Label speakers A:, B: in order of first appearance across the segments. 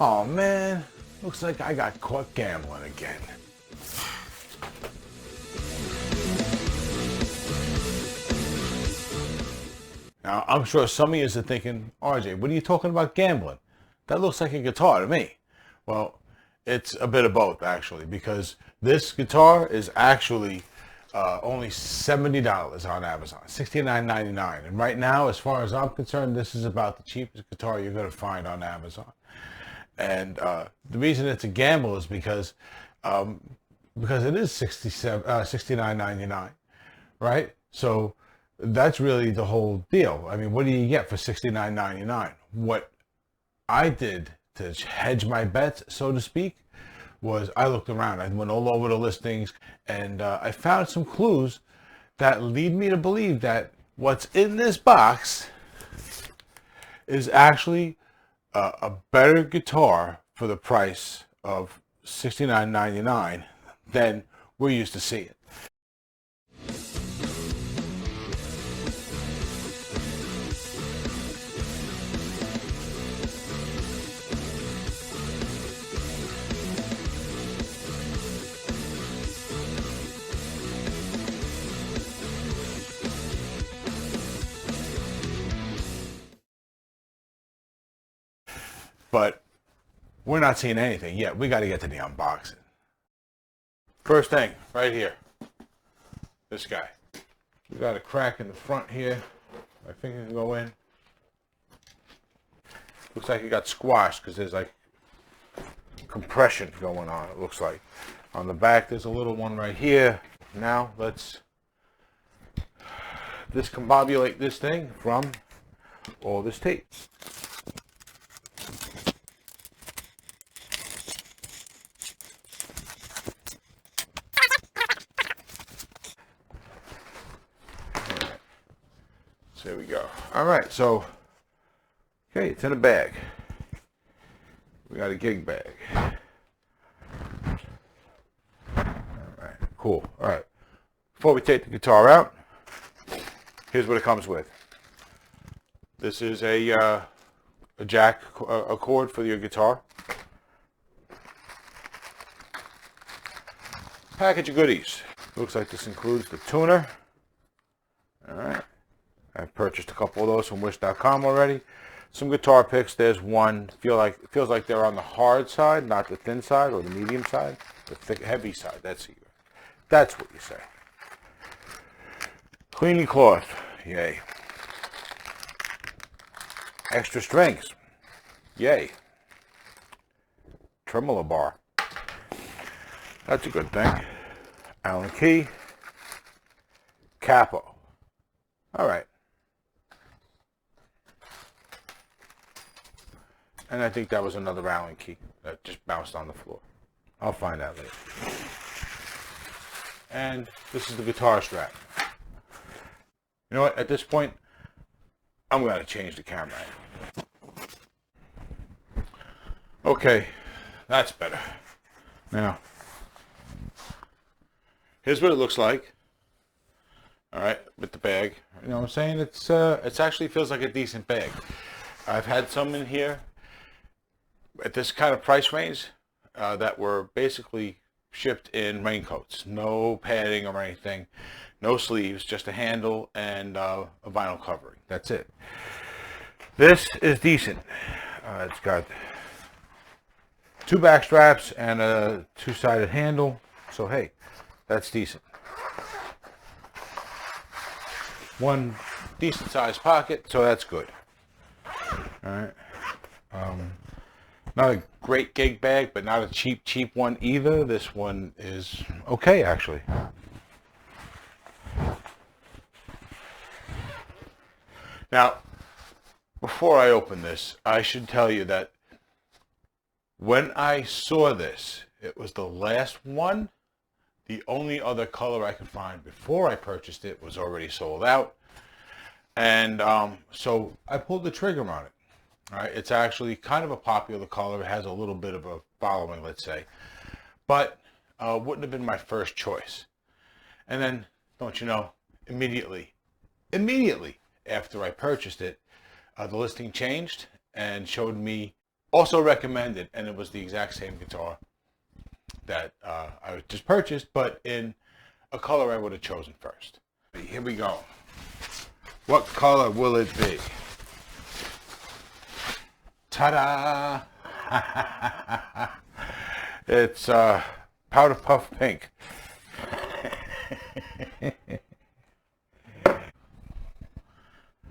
A: Oh man, looks like I got caught gambling again. Now, I'm sure some of you are thinking, RJ, what are you talking about gambling? That looks like a guitar to me. Well, it's a bit of both actually, because this guitar is actually only $70 on Amazon, $69.99. And right now, as far as I'm concerned, this is about the cheapest guitar you're going to find on Amazon. And the reason it's a gamble is because it is $69.99, right? So that's really the whole deal. I mean, what do you get for $69.99? What I did to hedge my bets, so to speak, was I looked around. I went all over the listings, and I found some clues that lead me to believe that what's in this box is actually a better guitar for the price of $69.99 than we're used to seeing. But we're not seeing anything yet. We got to get to the unboxing. First thing, right here. This guy. We got a crack in the front here. My finger can go in. Looks like it got squashed because there's like compression going on, it looks like. On the back, there's a little one right here. Now, let's discombobulate this thing from all this tape. So there we go. All right, so, okay, it's in a bag. We got a gig bag. All right, cool. All right, before we take the guitar out, here's what it comes with. This is a jack, a cord for your guitar. Package of goodies. Looks like this includes the tuner. All right. I've purchased a couple of those from wish.com already. Some guitar picks. There's one. Feels like they're on the hard side, not the thin side or the medium side, the thick, heavy side. That's what you say. Cleaning cloth. Yay. Extra strings. Yay. Tremolo bar. That's a good thing. Allen key. Capo. All right. And I think that was another Allen key that just bounced on the floor. I'll find out later. And this is the guitar strap. You know what? At this point, I'm going to change the camera angle. Okay, that's better. Now, here's what it looks like. All right, with the bag. You know what I'm saying? It's actually feels like a decent bag. I've had some in here at this kind of price range that were basically shipped in raincoats. No padding or anything. No sleeves, just a handle and a vinyl covering. That's it. This is decent. It's got two back straps and a two-sided handle. So hey, that's decent. One decent sized pocket, so that's good. All right. Not a great gig bag, but not a cheap one either. This one is okay, actually. Now, before I open this, I should tell you that when I saw this, it was the last one. The only other color I could find before I purchased it was already sold out. And so I pulled the trigger on it. All right, it's actually kind of a popular color. It has a little bit of a following, let's say. But wouldn't have been my first choice. And then, don't you know, immediately after I purchased it, the listing changed and showed me Also recommended, and it was the exact same guitar that I just purchased, but in a color I would have chosen first. Here we go. What color will it be? Ta-da! It's Powder Puff Pink.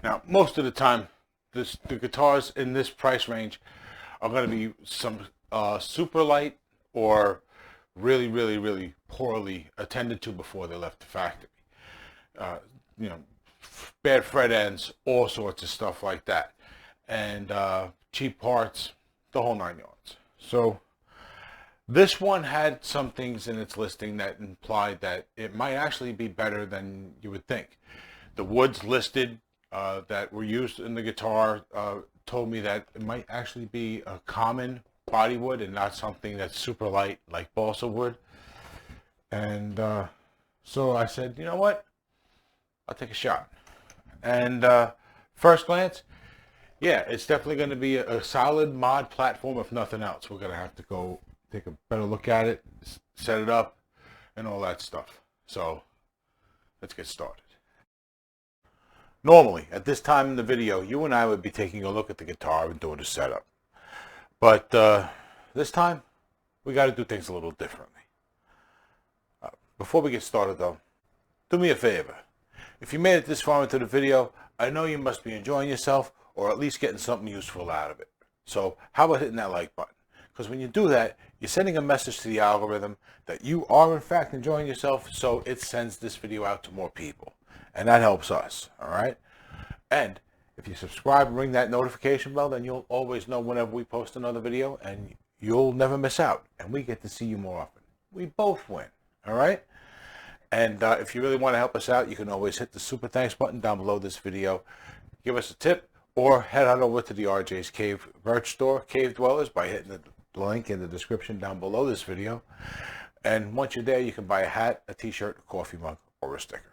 A: Now, most of the time, the guitars in this price range are going to be some super light or really, really, really poorly attended to before they left the factory. You know, bad fret ends, all sorts of stuff like that, and cheap parts, the whole 9 yards. So this one had some things in its listing that implied that it might actually be better than you would think. The woods listed that were used in the guitar told me that it might actually be a common body wood and not something that's super light like balsa wood. And so I said, you know what, I'll take a shot. And first glance, yeah, it's definitely going to be a solid mod platform if nothing else. We're going to have to go take a better look at it, set it up, and all that stuff. So let's get started. Normally, at this time in the video, you and I would be taking a look at the guitar and doing a setup. But this time, we got to do things a little differently. Before we get started though, do me a favor. If you made it this far into the video, I know you must be enjoying yourself or at least getting something useful out of it. So how about hitting that like button? Because when you do that, you're sending a message to the algorithm that you are in fact enjoying yourself, so it sends this video out to more people. And that helps us, all right? And if you subscribe and ring that notification bell, then you'll always know whenever we post another video, and you'll never miss out. And we get to see you more often. We both win, all right? And if you really want to help us out, you can always hit the super thanks button down below this video. Give us a tip, or head on over to the RJSCAVE merch store, Cave Dwellers, by hitting the link in the description down below this video. And once you're there, you can buy a hat, a t-shirt, a coffee mug, or a sticker.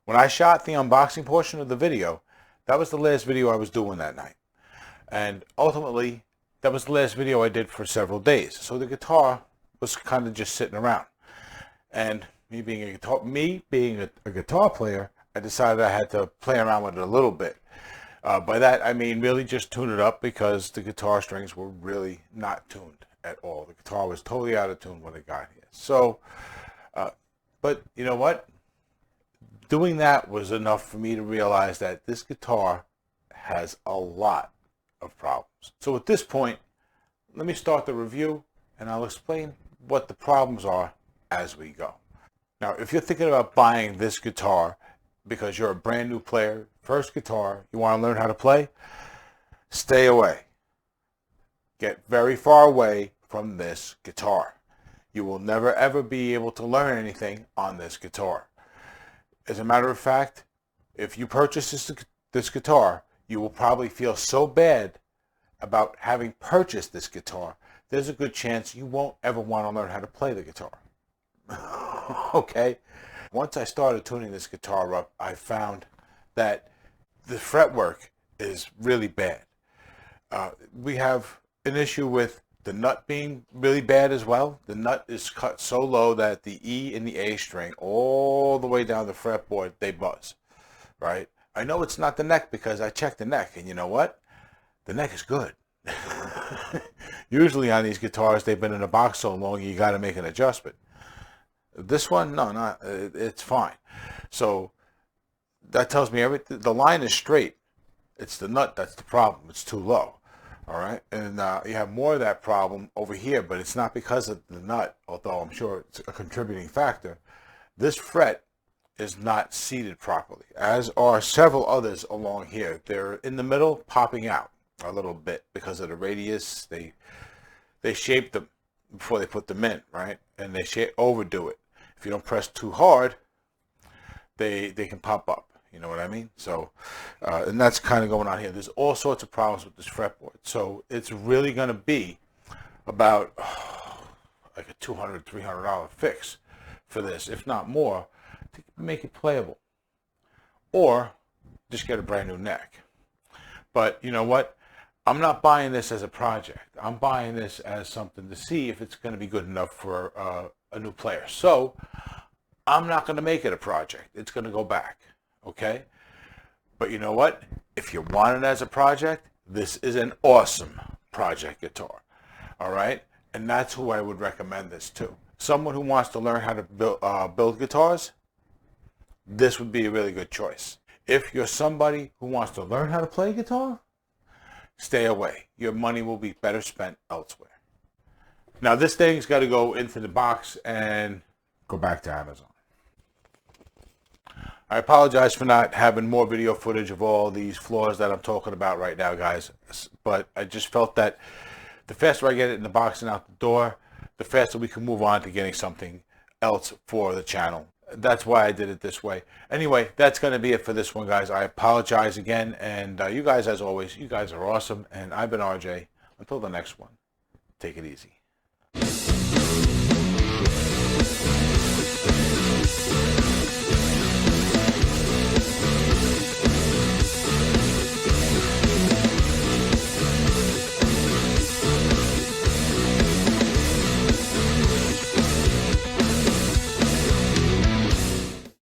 A: When I shot the unboxing portion of the video, that was the last video I was doing that night. And ultimately, that was the last video I did for several days. So the guitar was kind of just sitting around. And me being a guitar player, I decided I had to play around with it a little bit. By that, I mean really just tune it up, because the guitar strings were really not tuned at all. The guitar was totally out of tune when it got here. So, but you know what? Doing that was enough for me to realize that this guitar has a lot of problems. So at this point, let me start the review, and I'll explain what the problems are as we go. Now, if you're thinking about buying this guitar because you're a brand new player, first guitar, you want to learn how to play, stay away. Get very far away from this guitar. You will never ever be able to learn anything on this guitar. As a matter of fact, if you purchase this guitar, you will probably feel so bad about having purchased this guitar, there's a good chance you won't ever want to learn how to play the guitar. Okay? Once I started tuning this guitar up, I found that the fretwork is really bad. We have an issue with the nut being really bad as well. The nut is cut so low that the E and the A string, all the way down the fretboard, they buzz, right? I know it's not the neck because I checked the neck, and you know what? The neck is good. Usually on these guitars, they've been in a box so long, you got to make an adjustment. This one, no, it's fine. So that tells me everything. The line is straight. It's the nut that's the problem. It's too low. All right, and you have more of that problem over here, but it's not because of the nut, although I'm sure it's a contributing factor. This fret is not seated properly, as are several others along here. They're in the middle, popping out a little bit because of the radius. They shape them before they put them in, right? And they overdo it. If you don't press too hard, they can pop up. You know what I mean? So, and that's kind of going on here. There's all sorts of problems with this fretboard. So it's really going to be about like a $200, $300 fix for this, if not more, to make it playable. Or just get a brand new neck. But you know what? I'm not buying this as a project. I'm buying this as something to see if it's going to be good enough for a new player. So I'm not going to make it a project. It's going to go back. Okay? But you know what? If you want it as a project, this is an awesome project guitar. All right? And that's who I would recommend this to. Someone who wants to learn how to build guitars, this would be a really good choice. If you're somebody who wants to learn how to play guitar, stay away. Your money will be better spent elsewhere. Now this thing's got to go into the box and go back to Amazon. I apologize for not having more video footage of all these flaws that I'm talking about right now, guys. But I just felt that the faster I get it in the box and out the door, the faster we can move on to getting something else for the channel. That's why I did it this way. Anyway, that's going to be it for this one, guys. I apologize again. And you guys, as always, you guys are awesome. And I've been RJ. Until the next one, take it easy.